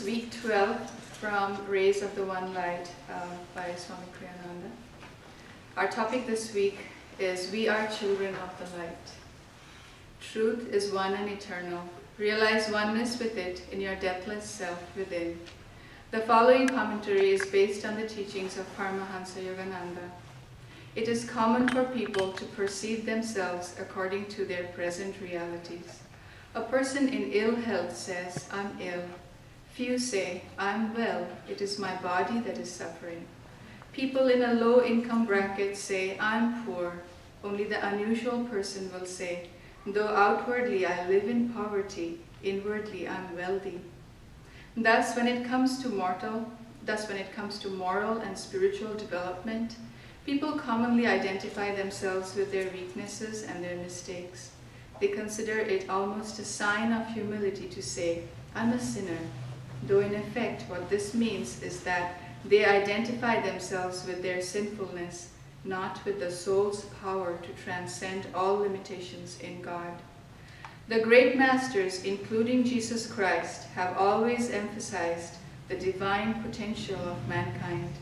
week 12 from Rays of the One Light by Swami Kriyananda. Our topic this week is We Are Children of the Light. Truth is one and eternal. Realize oneness with it in your deathless self within. The following commentary is based on the teachings of Paramahansa Yogananda. It is common for people to perceive themselves according to their present realities. A person in ill health says, I'm ill. Few say, I'm well, it is my body that is suffering. People in a low income bracket say, I'm poor. Only the unusual person will say, though outwardly I live in poverty, inwardly I'm wealthy. Thus when it comes to moral and spiritual development, people commonly identify themselves with their weaknesses and their mistakes. They consider it almost a sign of humility to say, I'm a sinner, though in effect what this means is that they identify themselves with their sinfulness, not with the soul's power to transcend all limitations in God. The great masters, including Jesus Christ, have always emphasized the divine potential of mankind.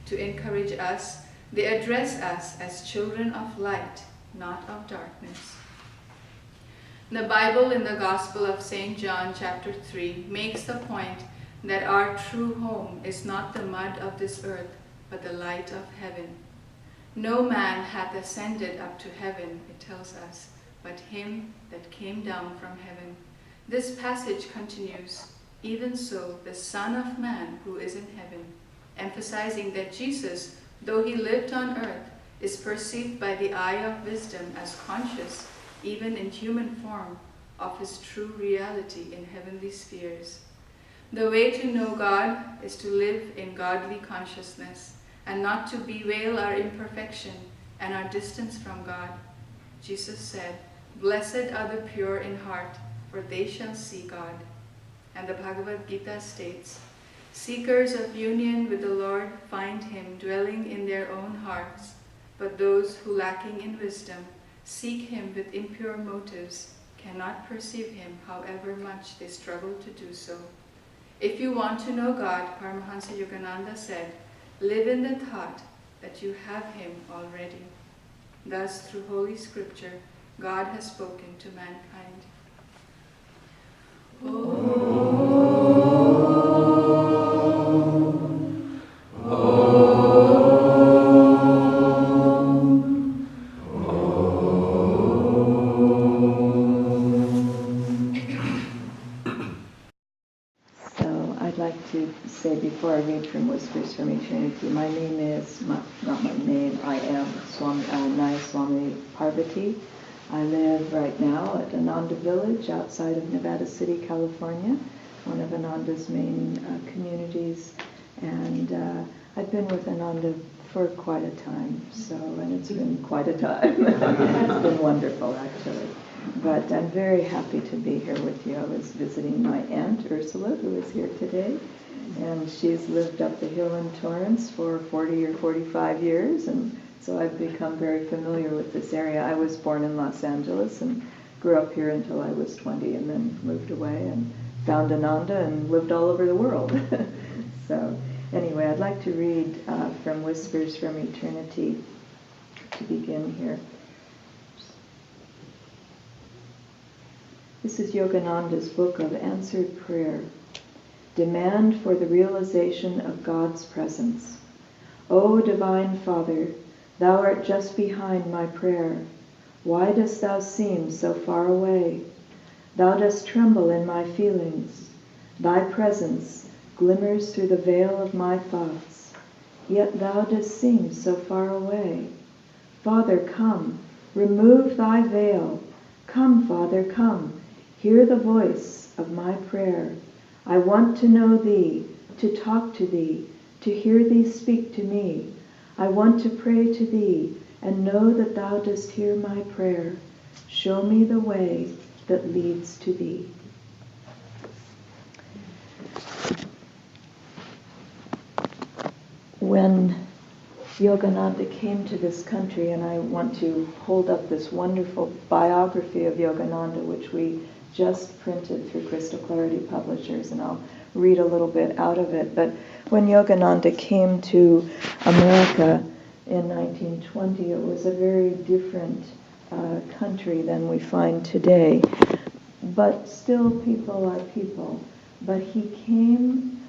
To encourage us, they address us as children of light, not of darkness. The Bible in the Gospel of St. John chapter 3 makes the point that our true home is not the mud of this earth, but the light of heaven. No man hath ascended up to heaven, it tells us, but him that came down from heaven. This passage continues, even so the Son of Man who is in heaven, emphasizing that Jesus, though he lived on earth, is perceived by the eye of wisdom as conscious, even in human form, of his true reality in heavenly spheres. The way to know God is to live in godly consciousness and not to bewail our imperfection and our distance from God. Jesus said, Blessed are the pure in heart, for they shall see God. And the Bhagavad Gita states, Seekers of union with the Lord find him dwelling in their own hearts, but those who lacking in wisdom seek him with impure motives cannot perceive him however much they struggle to do so. If you want to know God, Paramahansa Yogananda said, live in the thought that you have him already. Thus, through Holy Scripture, God has spoken to mankind. Before I read from Whispers from Eternity, my name is, not my name, I am Nayaswami Parvati. I live right now at Ananda Village outside of Nevada City, California, one of Ananda's main communities. And I've been with Ananda for quite a time, and it's been quite a time. It's been wonderful, actually. But I'm very happy to be here with you. I was visiting my aunt, Ursula, who is here today. And she's lived up the hill in Torrance for 40 or 45 years, and so I've become very familiar with this area. I was born in Los Angeles and grew up here until I was 20, and then moved away and found Ananda and lived all over the world. So anyway, I'd like to read from Whispers from Eternity to begin here. This is Yogananda's book of answered prayer. Demand for the realization of God's presence. O Divine Father, thou art just behind my prayer. Why dost thou seem so far away? Thou dost tremble in my feelings. Thy presence glimmers through the veil of my thoughts. Yet thou dost seem so far away. Father, come, remove thy veil. Come, Father, come, hear the voice of my prayer. I want to know thee, to talk to thee, to hear thee speak to me. I want to pray to thee and know that thou dost hear my prayer. Show me the way that leads to thee. When Yogananda came to this country, and I want to hold up this wonderful biography of Yogananda, which we just printed through Crystal Clarity Publishers, and I'll read a little bit out of it. But when Yogananda came to America in 1920, it was a very different country than we find today. But still, people are people. But he came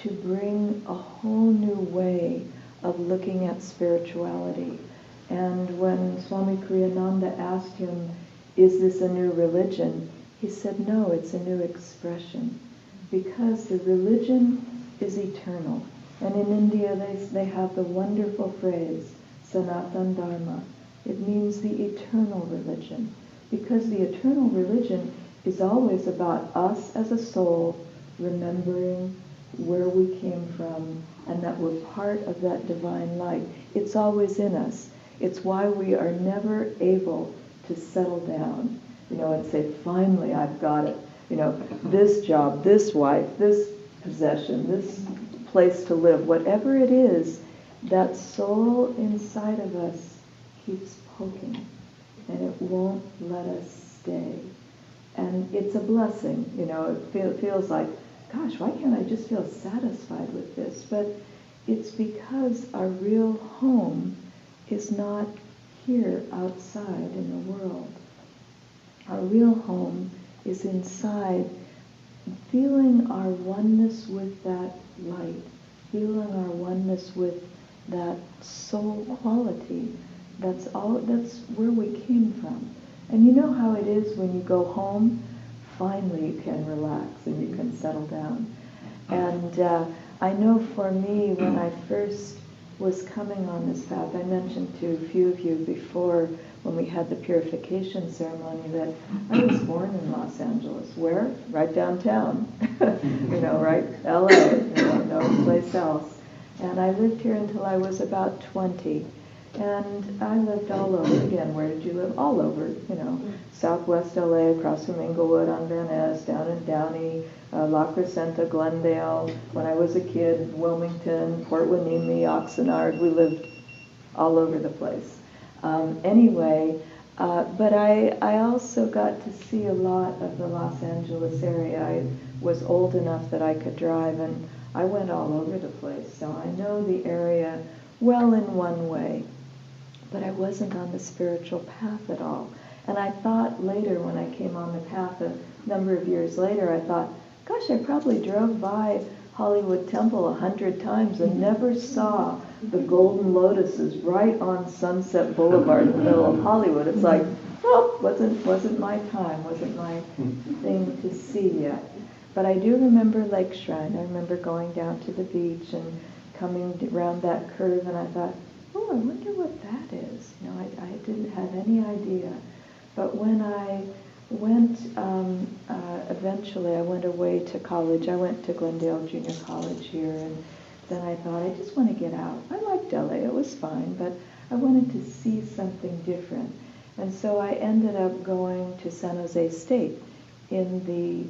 to bring a whole new way of looking at spirituality. And when Swami Kriyananda asked him, is this a new religion? He said, no, it's a new expression. Because the religion is eternal. And in India, they have the wonderful phrase, Sanatan Dharma. It means the eternal religion. Because the eternal religion is always about us as a soul remembering where we came from and that we're part of that divine light. It's always in us. It's why we are never able to settle down, and say, finally, I've got it. This job, this wife, this possession, this place to live, whatever it is, that soul inside of us keeps poking, and it won't let us stay. And it's a blessing, it feels like, gosh, why can't I just feel satisfied with this? But it's because our real home is not here outside in the world. Our real home is inside, feeling our oneness with that light, feeling our oneness with that soul quality. That's where we came from. And you know how it is when you go home, finally you can relax and you can settle down. And I know for me, when I first was coming on this path, I mentioned to a few of you before when we had the purification ceremony that I was born in Los Angeles. Where? Right downtown. Right? LA, no place else. And I lived here until I was about 20. And I lived all over. Again, where did you live? All over, Southwest LA, across from Inglewood on Van Ness, down in Downey, La Crescenta, Glendale. When I was a kid, Wilmington, Port Hueneme, Oxnard. We lived all over the place. But I also got to see a lot of the Los Angeles area. I was old enough that I could drive, and I went all over the place. So I know the area well in one way. But I wasn't on the spiritual path at all. And I thought later, when I came on the path a number of years later, I thought, gosh, I probably drove by Hollywood Temple 100 times and never saw the golden lotuses right on Sunset Boulevard in the middle of Hollywood. It's like, well, wasn't my time, wasn't my thing to see yet. But I do remember Lake Shrine. I remember going down to the beach and coming around that curve, and I thought, oh, I wonder what that is. I didn't have any idea. But when I went, eventually I went away to college. I went to Glendale Junior College here, and then I thought, I just want to get out. I liked LA, it was fine, but I wanted to see something different. And so I ended up going to San Jose State in the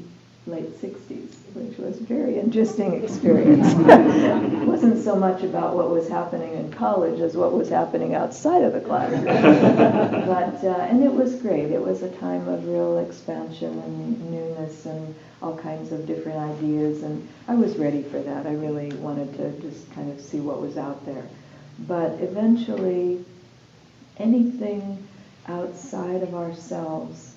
late 60s, which was a very interesting experience. It wasn't so much about what was happening in college as what was happening outside of the classroom. And it was great. It was a time of real expansion and newness and all kinds of different ideas, and I was ready for that. I really wanted to just kind of see what was out there. But eventually, anything outside of ourselves,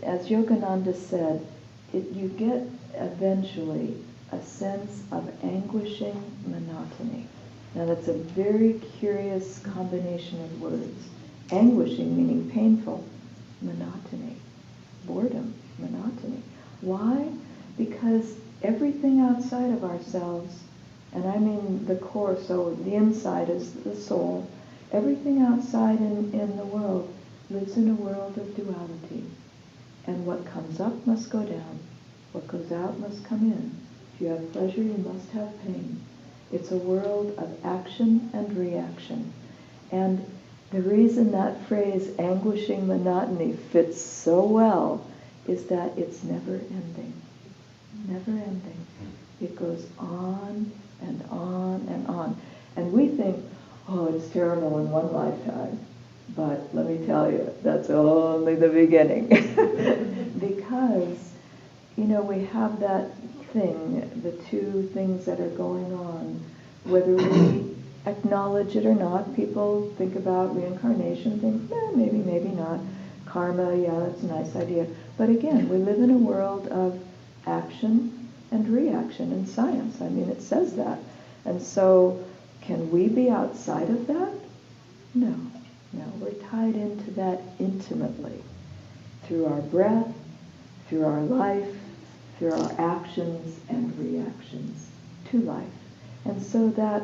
as Yogananda said, you get eventually a sense of anguishing monotony. Now that's a very curious combination of words. Anguishing meaning painful, monotony, boredom, monotony. Why? Because everything outside of ourselves, and I mean the core, so the inside is the soul, everything outside in the world lives in a world of duality. And what comes up must go down. What goes out must come in. If you have pleasure, you must have pain. It's a world of action and reaction. And the reason that phrase, anguishing monotony, fits so well is that it's never ending. Never ending. It goes on and on and on. And we think, oh, it's terrible in one lifetime. But let me tell you, that's only the beginning. Because, we have that thing, the two things that are going on, whether we acknowledge it or not. People think about reincarnation, think, maybe, maybe not. Karma, yeah, that's a nice idea. But again, we live in a world of action and reaction in science. I mean, it says that. And so, can we be outside of that? No, we're tied into that intimately. Through our breath, through our life, through our actions and reactions to life. And so that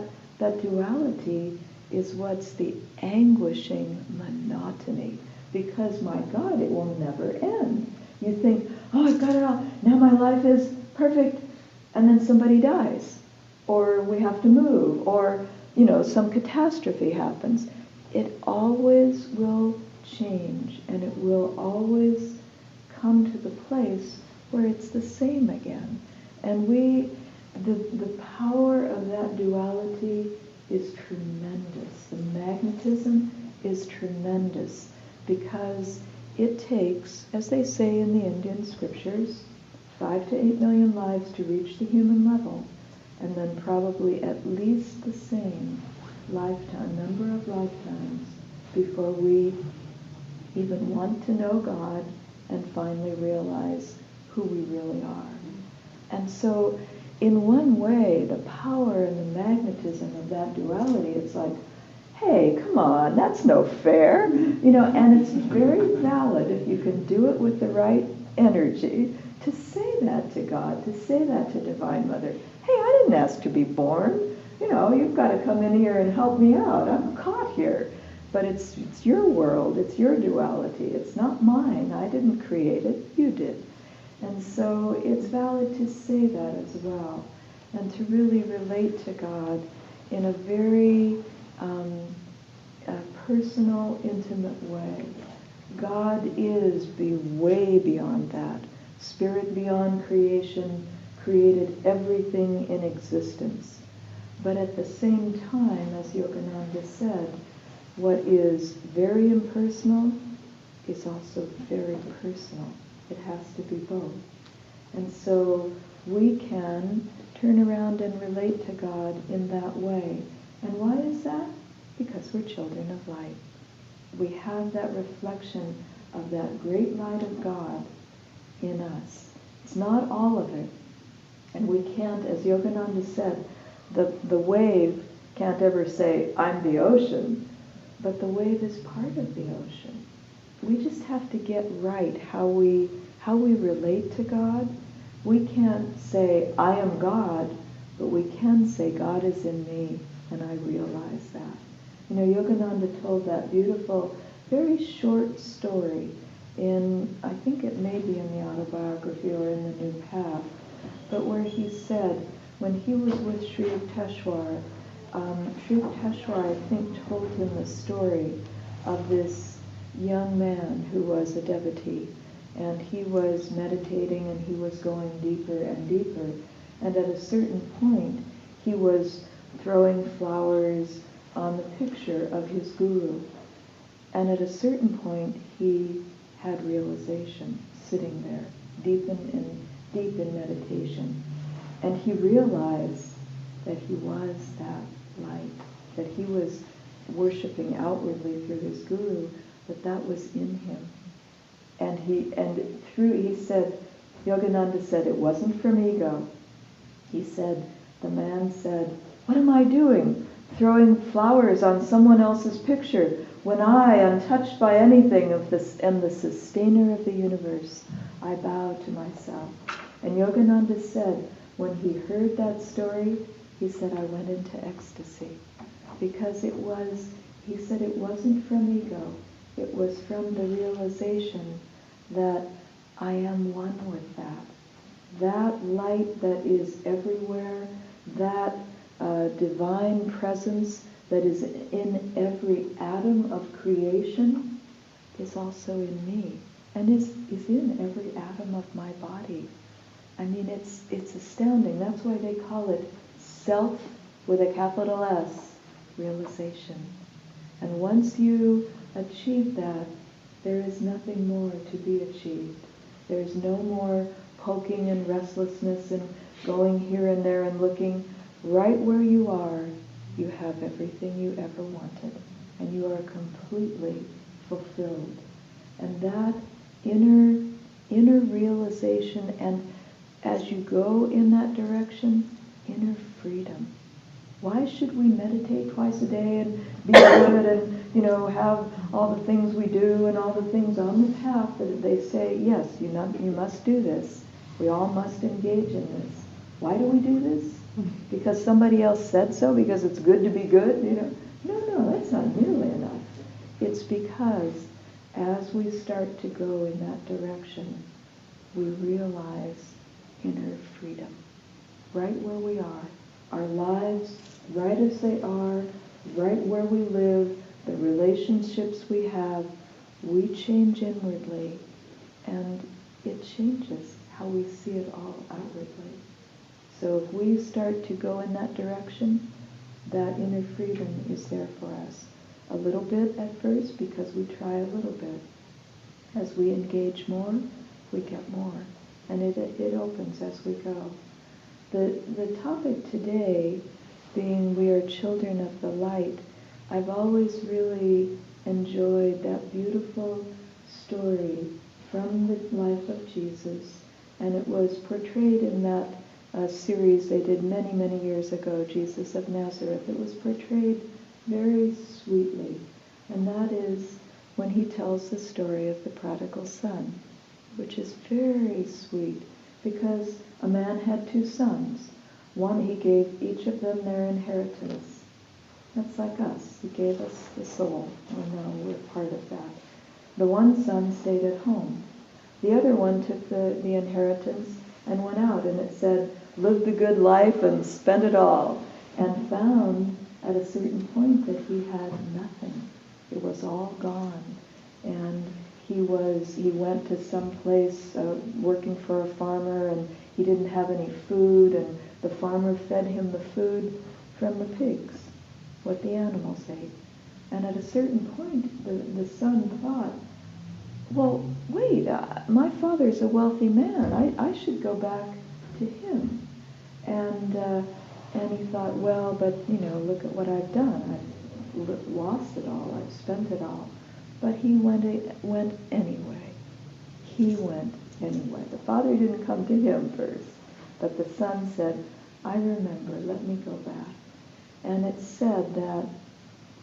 duality is what's the anguishing monotony. Because, my God, it will never end. You think, oh, I've got it all. Now my life is perfect. And then somebody dies. Or we have to move. Or, some catastrophe happens. It always will change. And it will always come to the place where it's the same again. And the power of that duality is tremendous. The magnetism is tremendous. Because it takes, as they say in the Indian scriptures, 5 to 8 million lives to reach the human level, and then probably at least the same number of lifetimes before we even want to know God and finally realize who we really are. And so, in one way, the power and the magnetism of that duality, it's like, hey, come on, that's no fair. And it's very valid if you can do it with the right energy to say that to God, to say that to Divine Mother. Hey, I didn't ask to be born. You've got to come in here and help me out. I'm caught here. But it's your world, it's your duality. It's not mine. I didn't create it. You did. And so it's valid to say that as well. And to really relate to God in a very personal, intimate way. God is way beyond that. Spirit beyond creation created everything in existence. But at the same time, as Yogananda said, what is very impersonal is also very personal. It has to be both. And so we can turn around and relate to God in that way. And why is that? Because we're children of light. We have that reflection of that great light of God in us. It's not all of it. And we can't, as Yogananda said, the wave can't ever say, I'm the ocean. But the wave is part of the ocean. We just have to get right how we relate to God. We can't say, I am God, but we can say, God is in me, and I realize that. Yogananda told that beautiful, very short story in, I think it may be in the autobiography or in the New Path, but where he said, when he was with Sri Yukteswar, Sri Yukteswar, I think, told him the story of this young man who was a devotee, and he was meditating and he was going deeper and deeper, and at a certain point he was throwing flowers on the picture of his guru, and at a certain point he had realization, sitting there, deep in meditation, and he realized that he was that light, that he was worshiping outwardly through his guru, but that was in him. And he said, Yogananda said, it wasn't from ego. He said, the man said, what am I doing? Throwing flowers on someone else's picture when I, untouched by anything of this, am the sustainer of the universe. I bow to myself. And Yogananda said, when he heard that story, he said, I went into ecstasy. Because he said it wasn't from ego. It was from the realization that I am one with that. That light that is everywhere, that divine presence that is in every atom of creation is also in me, and is in every atom of my body. I mean, it's astounding. That's why they call it self with a capital S, realization. And once you achieve that, there is nothing more to be achieved. There is no more poking and restlessness and going here and there and looking. Right where you are, you have everything you ever wanted. And you are completely fulfilled. And that inner realization, and as you go in that direction, inner freedom. Why should we meditate twice a day and be good and, have all the things we do and all the things on the path that they say, yes, you must do this. We all must engage in this. Why do we do this? Because somebody else said so? Because it's good to be good? No, that's not nearly enough. It's because as we start to go in that direction, we realize inner freedom. Right where we are. Our lives, right as they are, right where we live, the relationships we have, we change inwardly, and it changes how we see it all outwardly. So if we start to go in that direction, that inner freedom is there for us. A little bit at first, because we try a little bit. As we engage more, we get more. And it opens as we go. The topic today being we are children of the light, I've always really enjoyed that beautiful story from the life of Jesus. And it was portrayed in that series they did many, many years ago, Jesus of Nazareth. It was portrayed very sweetly. And that is when he tells the story of the prodigal son, which is very sweet, because a man had two sons. One, he gave each of them their inheritance. That's like us. He gave us the soul. Oh no, we're part of that. The one son stayed at home. The other one took the inheritance and went out, and it said, lived the good life and spent it all, and found at a certain point that he had nothing. It was all gone. And he went to some place working for a farmer, and he didn't have any food, and the farmer fed him the food from the pigs, what the animals ate. And at a certain point, the son thought, well, wait, my father's a wealthy man. I should go back to him. And he thought, well, but, look at what I've done. I've lost it all. I've spent it all. But he went anyway. He went anyway. The father didn't come to him first. But the son said, I remember, let me go back. And it said that,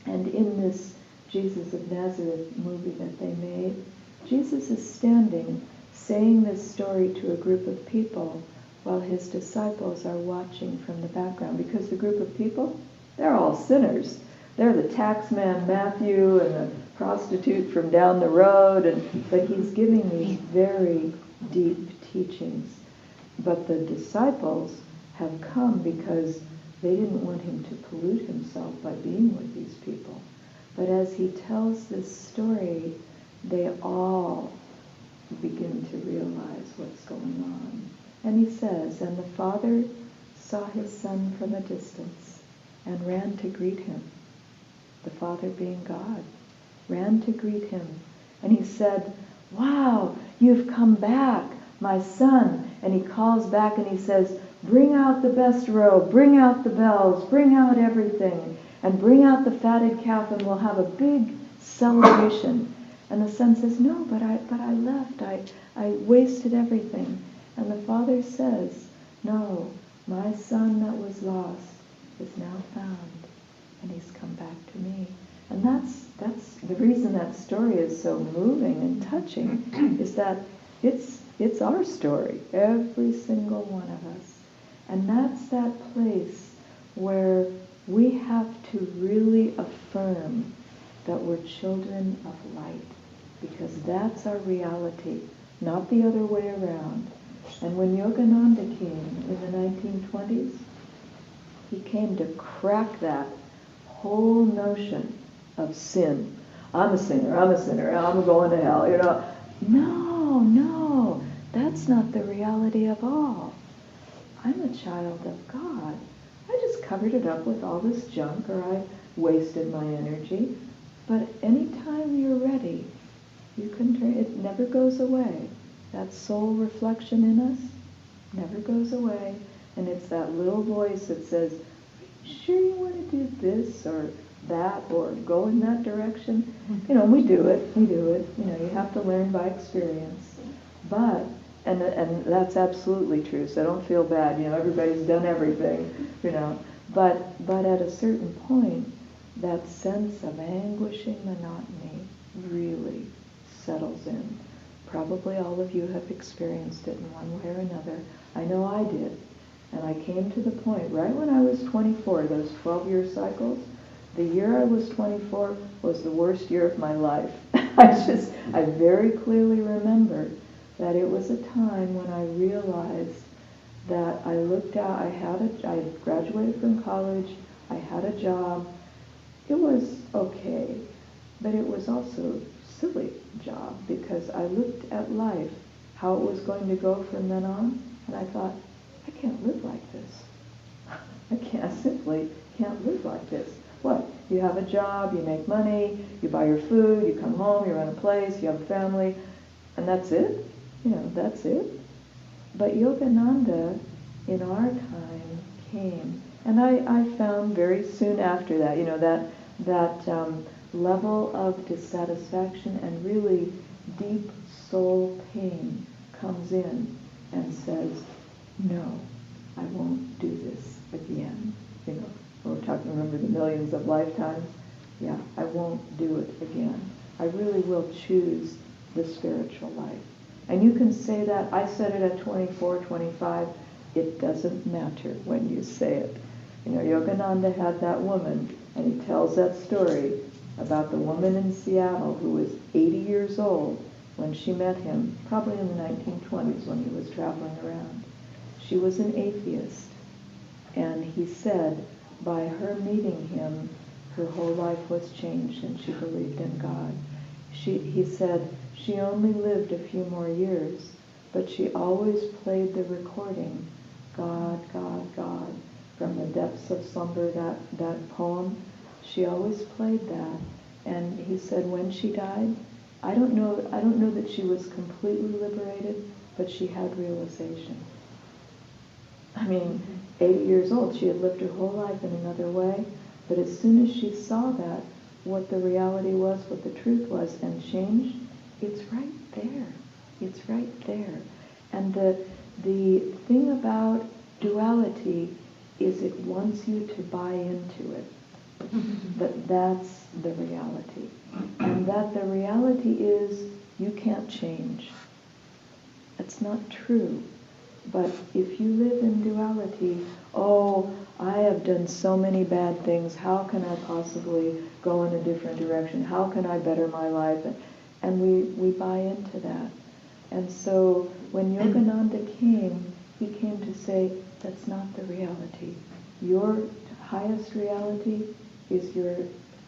and in this Jesus of Nazareth movie that they made, Jesus is standing saying this story to a group of people while his disciples are watching from the background. Because the group of people, they're all sinners. They're the tax man Matthew and the prostitute from down the road, but he's giving these very deep teachings. But the disciples have come because they didn't want him to pollute himself by being with these people. But as he tells this story, they all begin to realize what's going on. And he says, and the father saw his son from a distance and ran to greet him. The Father being God, ran to greet him. And he said, wow, you've come back, my son. And he calls back and he says, bring out the best robe, bring out the bells, bring out everything, and bring out the fatted calf, and we'll have a big celebration. And the son says, no, but I left. I wasted everything. And the father says, no, my son that was lost is now found. And he's come back to me. And that's the reason that story is so moving and touching, is that it's our story, every single one of us. And that's that place where we have to really affirm that we're children of light, because that's our reality, not the other way around. And when Yogananda came in the 1920s, he came to crack that whole notion of sin. I'm a sinner, I'm going to hell, No, that's not the reality of all. I'm a child of God. I just covered it up with all this junk, or wasted my energy. But anytime you're ready, you can turn. It never goes away. That soul reflection in us never goes away. And it's that little voice that says, sure you want to do this or that or go in that direction? You know, we do it. You know, you have to learn by experience. But, and that's absolutely true, so don't feel bad. You know, everybody's done everything, you know. But at a certain point, that sense of anguishing monotony really settles in. Probably all of you have experienced it in one way or another. I know I did. And I came to the point, right when I was 24, those 12-year cycles, the year I was 24 was the worst year of my life. I very clearly remember that it was a time when I realized that I looked out, I had graduated from college, I had a job. It was okay, but it was also a silly job because I looked at life, how it was going to go from then on, and I thought, I can't live like this. I simply can't live like this. What? You have a job, you make money, you buy your food, you come home, you run a place, you have a family, and that's it? You know, that's it? But Yogananda, in our time, came. And I found very soon after that, you know, that level of dissatisfaction and really deep soul pain comes in and says, no, I won't do this again. You know, we're talking, remember, the millions of lifetimes? Yeah, I won't do it again. I really will choose the spiritual life. And you can say that. I said it at 24, 25. It doesn't matter when you say it. You know, Yogananda had that woman, and he tells that story about the woman in Seattle who was 80 years old when she met him, probably in the 1920s when he was traveling around. She was an atheist, and he said by her meeting him, her whole life was changed and she believed in God. He said she only lived a few more years, but she always played the recording, God, God, God, from the depths of slumber, that poem. She always played that. And he said when she died, I don't know that she was completely liberated, but she had realization. I mean, 80 years old, she had lived her whole life in another way, but as soon as she saw that, what the reality was, what the truth was, and changed, it's right there. It's right there. And the thing about duality is it wants you to buy into it. But that's the reality. And that the reality is you can't change. That's not true. But if you live in duality, oh, I have done so many bad things, how can I possibly go in a different direction? How can I better my life? And we buy into that. And so when Yogananda came, he came to say, that's not the reality. Your highest reality is your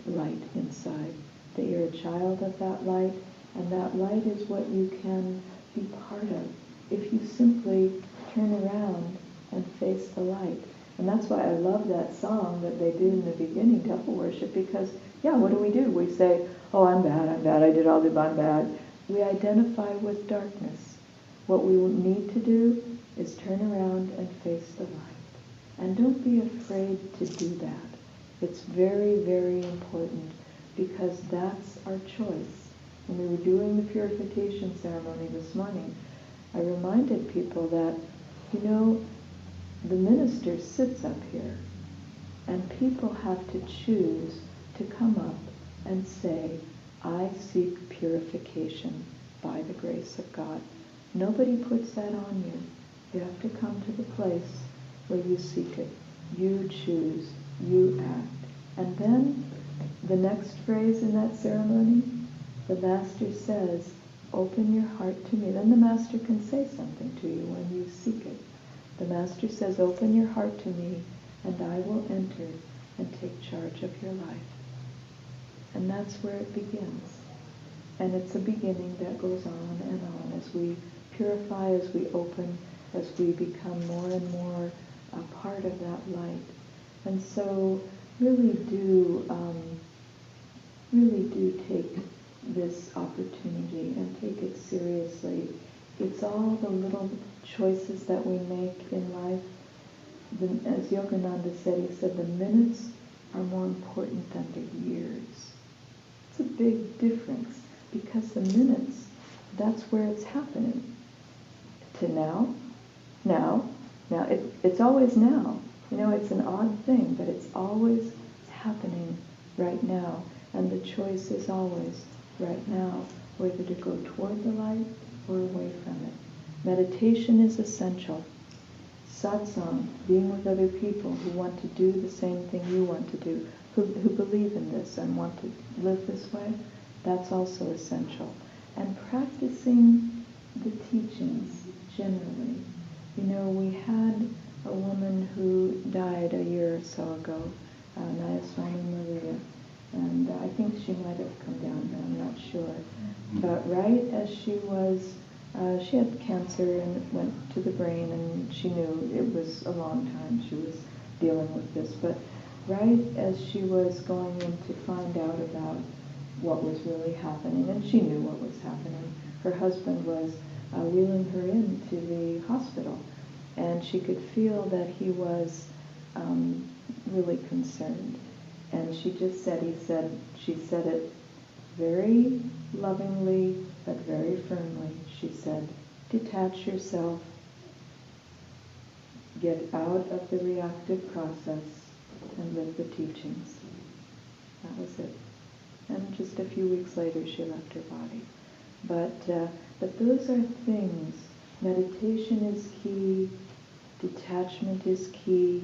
light inside, that you're a child of that light, and that light is what you can be part of if you simply turn around and face the light. And that's why I love that song that they did in the beginning, Temple Worship, because, yeah, what do? We say, oh, I'm bad, I did all the I'm bad. We identify with darkness. What we need to do is turn around and face the light. And don't be afraid to do that. It's very, very important, because that's our choice. When we were doing the purification ceremony this morning, I reminded people that, you know, the minister sits up here, and people have to choose to come up and say, I seek purification by the grace of God. Nobody puts that on you. You have to come to the place where you seek it. You choose, you act. And then the next phrase in that ceremony, the Master says, open your heart to me. Then the Master can say something to you when you seek it. The Master says, open your heart to me, and I will enter and take charge of your life. And that's where it begins. And it's a beginning that goes on and on as we purify, as we open, as we become more and more a part of that light. And so really do take this opportunity and take it seriously. It's all the little choices that we make in life. As Yogananda said, he said the minutes are more important than the years. It's a big difference, because the minutes, that's where it's happening. To now, it's always now. You know, it's an odd thing, but it's always happening right now. And the choice is always right now, whether to go toward the light or away from it. Meditation is essential. Satsang, being with other people who want to do the same thing you want to do, who believe in this and want to live this way, that's also essential. And practicing the teachings generally. You know, we had a woman who died a year or so ago, Nayaswami Parvati, and I think she might have come down here, I'm not sure. But right as she was, she had cancer and it went to the brain, and she knew it was a long time she was dealing with this. But right as she was going in to find out about what was really happening, and she knew what was happening, her husband was wheeling her into the hospital, and she could feel that he was really concerned. And she just said, she said it very lovingly, but very firmly. She said, detach yourself, get out of the reactive process, and live the teachings. That was it. And just a few weeks later, she left her body. But those are things. Meditation is key. Detachment is key.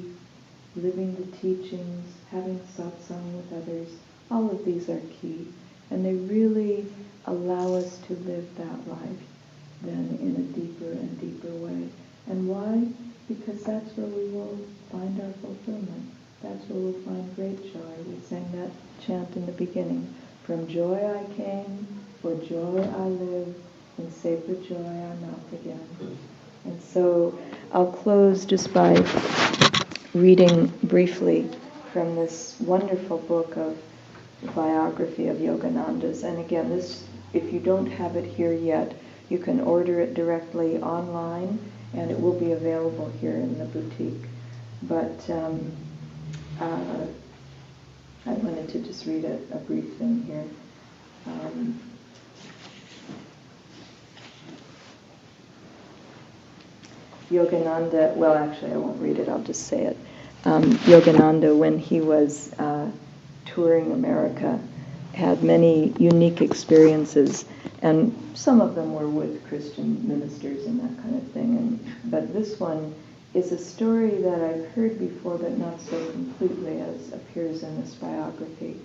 Living the teachings, having satsang with others, all of these are key. And they really allow us to live that life then in a deeper and deeper way. And why? Because that's where we will find our fulfillment. That's where we'll find great joy. We sang that chant in the beginning. From joy I came, for joy I live, in sacred joy I melt again. And so I'll close just by reading briefly from this wonderful book of biography of Yogananda's. And again, this, if you don't have it here yet, you can order it directly online, and it will be available here in the boutique. But I wanted to just read a brief thing here. Yogananda, well, actually I won't read it, I'll just say it. Yogananda, when he was touring America, had many unique experiences, and some of them were with Christian ministers and that kind of thing. But this one is a story that I've heard before, but not so completely as appears in this biography.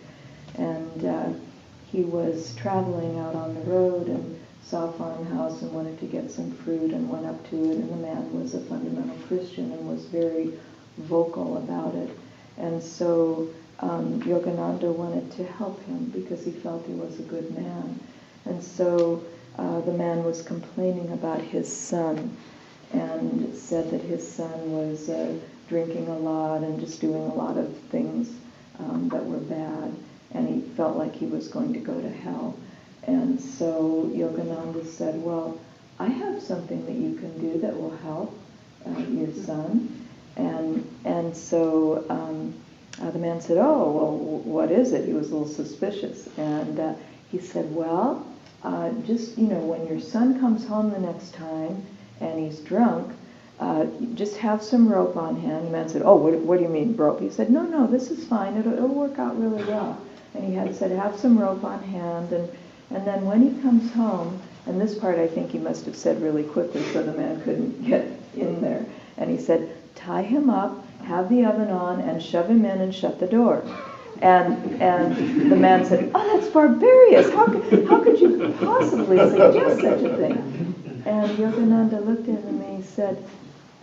And he was traveling out on the road and saw a farmhouse and wanted to get some fruit and went up to it, and the man was a fundamental Christian and was very vocal about it. And so Yogananda wanted to help him because he felt he was a good man. And so the man was complaining about his son and said that his son was drinking a lot and just doing a lot of things that were bad, and he felt like he was going to go to hell. And so Yogananda said, well, I have something that you can do that will help your son. And so the man said, oh, well, what is it? He was a little suspicious. And he said, well, just, when your son comes home the next time and he's drunk, just have some rope on hand. The man said, oh, what do you mean rope? He said, no, this is fine. It'll work out really well. And he said, have some rope on hand. And then when he comes home, and this part I think he must have said really quickly so the man couldn't get in there. And he said, tie him up, have the oven on, and shove him in and shut the door. And the man said, oh, that's barbarous. How could you possibly suggest such a thing? And Yogananda looked at him and he said,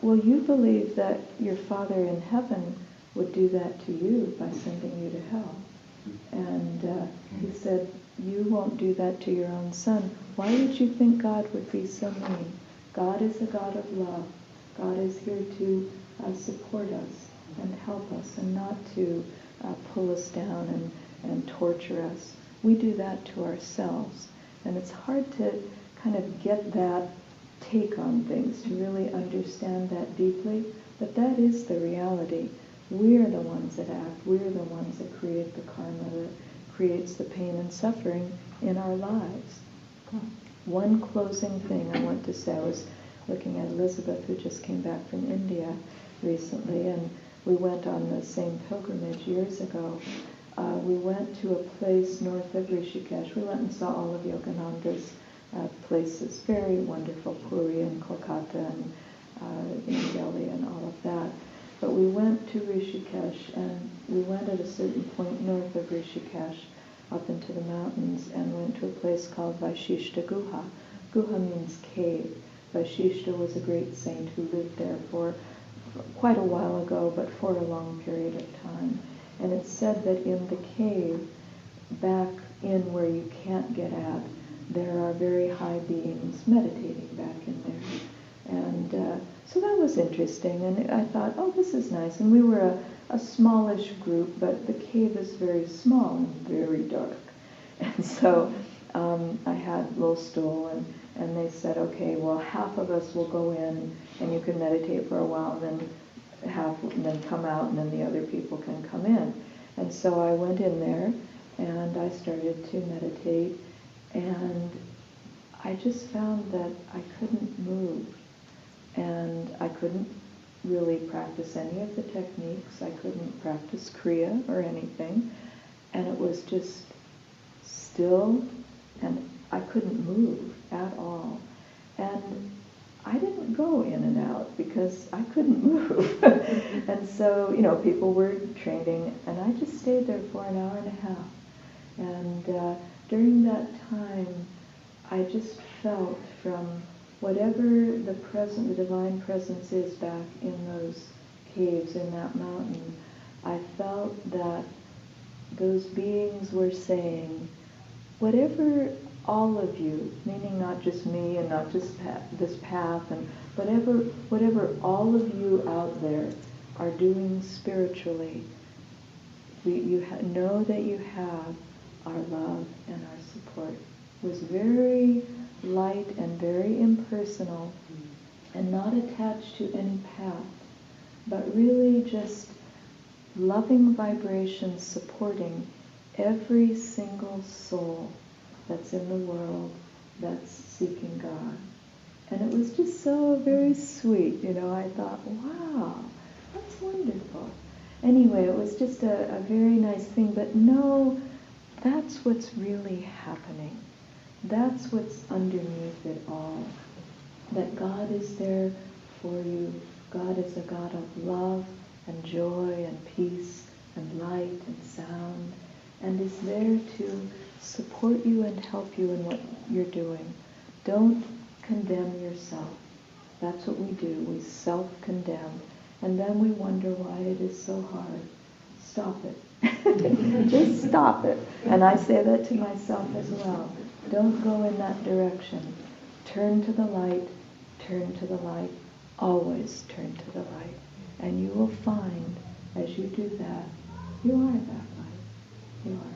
well, you believe that your Father in heaven would do that to you by sending you to hell. And he said, you won't do that to your own son. Why would you think God would be so mean? God is a God of love. God is here to support us and help us, and not to pull us down and torture us. We do that to ourselves. And it's hard to kind of get that take on things, to really understand that deeply. But that is the reality. We're the ones that act. We're the ones that create the karma that creates the pain and suffering in our lives. One closing thing I want to say. I was looking at Elizabeth, who just came back from India recently, and we went on the same pilgrimage years ago. We went to a place north of Rishikesh. We went and saw all of Yogananda's places, very wonderful, Puri and Kolkata and in Delhi and all of that. But we went to Rishikesh, and we went at a certain point north of Rishikesh up into the mountains and went to a place called Vaishishta Guha. Guha means cave. Vaishishta was a great saint who lived there for quite a while ago, but for a long period of time. And it's said that in the cave, back in where you can't get at, there are very high beings meditating back in there. And so that was interesting, and I thought, oh, this is nice. And we were a smallish group, but the cave is very small and very dark. And so I had a little stool, and they said, okay, well, half of us will go in, and you can meditate for a while, and then come out, and then the other people can come in. And so I went in there, and I started to meditate, and I just found that I couldn't move, and I couldn't really practice any of the techniques. I couldn't practice Kriya or anything, and it was just still, and I couldn't move at all. And I didn't go in and out because I couldn't move. And so, people were training, and I just stayed there for an hour and a half. And during that time, I just felt from whatever the divine presence is back in those caves in that mountain, I felt that those beings were saying, whatever all of you, meaning not just me and not just this path, and whatever all of you out there are doing spiritually, you know that you have our love and our support. It was very light and very impersonal and not attached to any path, but really just loving vibrations supporting every single soul that's in the world that's seeking God. And it was just so very sweet, I thought, wow, that's wonderful. Anyway, it was just a very nice thing, but no, that's what's really happening. That's what's underneath it all. That God is there for you. God is a God of love and joy and peace and light and sound, and is there to support you and help you in what you're doing. Don't condemn yourself. That's what we do. We self-condemn. And then we wonder why it is so hard. Stop it. Just stop it. And I say that to myself as well. Don't go in that direction. Turn to the light. Turn to the light. Always turn to the light. And you will find, as you do that, you are that light. You are.